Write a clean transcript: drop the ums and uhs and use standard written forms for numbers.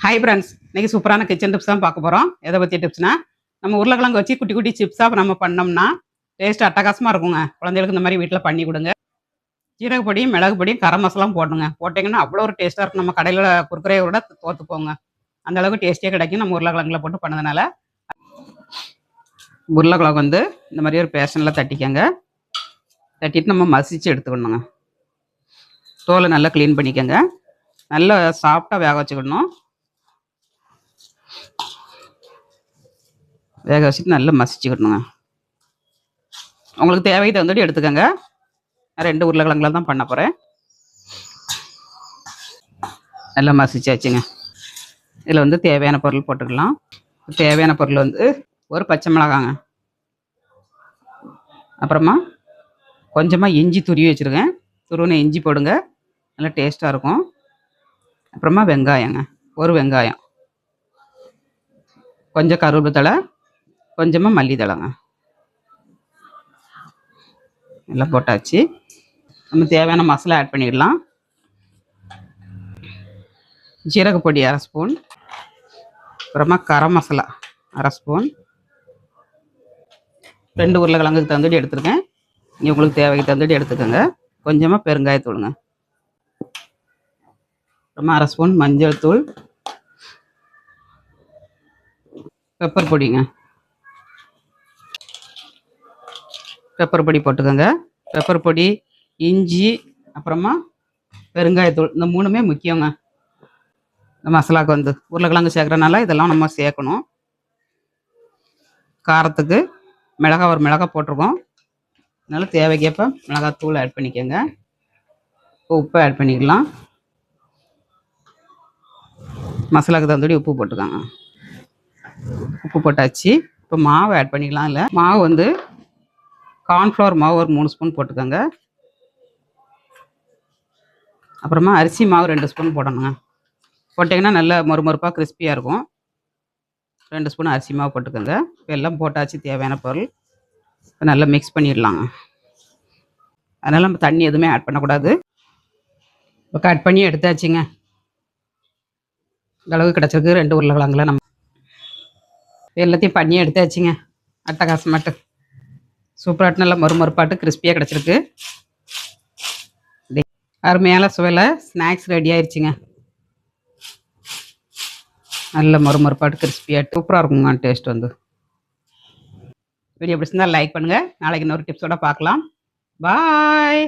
Hi friends, இன்னைக்கு சூப்பரான kitchen tips தான் பார்க்க போகிறோம். எதை பற்றி டிப்ஸ்னா, நம்ம உருளைக்கிழங்கு வச்சு குட்டி குட்டி சிப்ஸாக நம்ம பண்ணோம்னா டேஸ்ட் அட்டகாசமாக இருக்குங்க. குழந்தைகளுக்கு இந்த மாதிரி வீட்டில் பண்ணி கொடுங்க. ஜீரக பொடியும் மிளகு பொடியும் கரம் மசாலாம் போடுங்க. போட்டிங்கன்னா அவ்வளோ ஒரு டேஸ்ட்டாக இருக்கும். நம்ம கடையில் குறுக்குறையை விட தோற்று போங்க. அந்த அளவுக்கு டேஸ்டியாக கிடைக்கும் நம்ம உருளைக்கிழங்குல போட்டு பண்ணதுனால. உருளைக்கிழங்கு வந்து இந்த மாதிரி ஒரு பேஷனில் தட்டிக்கங்க. தட்டிட்டு நம்ம மசிச்சு எடுத்துக்கணுங்க. தோலை நல்லா க்ளீன் பண்ணிக்கோங்க. நல்லா சாஃப்டாக வேக வச்சுக்கணும். வேக வச்சுட்டு நல்லா மசிச்சுக்கணுங்க. உங்களுக்கு தேவையை தகுந்தபடி எடுத்துக்கோங்க. நான் 2 உருளைக்கிழங்குல தான் பண்ண போகிறேன். நல்லா மசிச்சாச்சுங்க. இதில் வந்து தேவையான பொருள் போட்டுக்கலாம். தேவையான பொருள் வந்து ஒரு பச்சை மிளகாங்க, அப்புறமா கொஞ்சமாக இஞ்சி துருவி வச்சுருக்கேன். துருவின இஞ்சி போடுங்க, நல்லா டேஸ்ட்டாக இருக்கும். அப்புறமா வெங்காயங்க, ஒரு வெங்காயம், கொஞ்சம் கருவேப்பிலை தழை, கொஞ்சமாக மல்லி தழைங்க, எல்லாம் போட்டாச்சு. நம்ம தேவையான மசாலா ஆட் பண்ணிடலாம். ஜீரக பொடி 1/2 ஸ்பூன், அப்புறமா கரம் மசாலா 1/2 ஸ்பூன். 2 உருளைக்கிழங்குக்கு தந்துட்டு எடுத்துருக்கேன். நீங்கள் உங்களுக்கு தேவைக்கு தந்துட்டு எடுத்துக்கோங்க. கொஞ்சமாக பெருங்காயத்தூளுங்க, அப்புறமா 1/2 ஸ்பூன் மஞ்சள் தூள், பெப்பர் பொடிங்க, பெப்பர் பொடி போட்டுக்கோங்க. பெப்பர் பொடி, இஞ்சி, அப்புறமா பெருங்காயத்தூள், இந்த 3மே முக்கியங்க. இந்த மசாலாவுக்கு வந்து உருளைக்கிழங்கு சேர்க்குறனால இதெல்லாம் நம்ம சேர்க்கணும். காரத்துக்கு மிளகாய் ஒரு மிளகாய் போட்டிருக்கோம். அதனால தேவைக்கேற்ப மிளகாத்தூள் ஆட் பண்ணிக்கோங்க. உப்பு ஆட் பண்ணிக்கலாம். மசாலாவுக்கு தகுந்தபடி உப்பு போட்டுக்கோங்க. உப்பு போட்டாச்சு. இப்போ மாவு ஆட் பண்ணிக்கலாம். இல்லை மாவு வந்து கார்ன்ஃப்ளவர் மாவு ஒரு 3 ஸ்பூன் போட்டுக்கோங்க. அப்புறமா அரிசி மாவு 2 ஸ்பூன் போடணுங்க. போட்டிங்கன்னா நல்ல மொறுமொறுப்பாக கிறிஸ்பியாக இருக்கும். 2 ஸ்பூன் அரிசி மாவு போட்டுக்கோங்க. இப்போ எல்லாம் போட்டாச்சு தேவையான பொருள். இப்போ நல்லா மிக்ஸ் பண்ணிடலாங்க. அதனால் நம்ம தண்ணி எதுவுமே ஆட் பண்ணக்கூடாது. இப்போ கட் பண்ணி எடுத்தாச்சுங்க. இந்த அளவுக்கு கிடச்சிருக்கு 2 உருளைக்கிழங்குல. நம்ம எல்லாத்தையும் பண்ணி எடுத்தாச்சுங்க. அட்டகாசமாட்டு சூப்பராட்டு நல்லா மொறுமொறுப்பாட்டு கிறிஸ்பியாக கிடச்சிருக்கு. அருமையான சுவையில் ஸ்நாக்ஸ் ரெடி ஆயிடுச்சுங்க. நல்ல மொறுமொறுப்பாட்டு கிறிஸ்பியாட்டு சூப்பராக இருக்குங்க டேஸ்ட் வந்து. வீடியோ பிடிச்சிருந்தா லைக் பண்ணுங்கள். நாளைக்கு இன்னொரு டிப்ஸோட பார்க்கலாம். பாய்.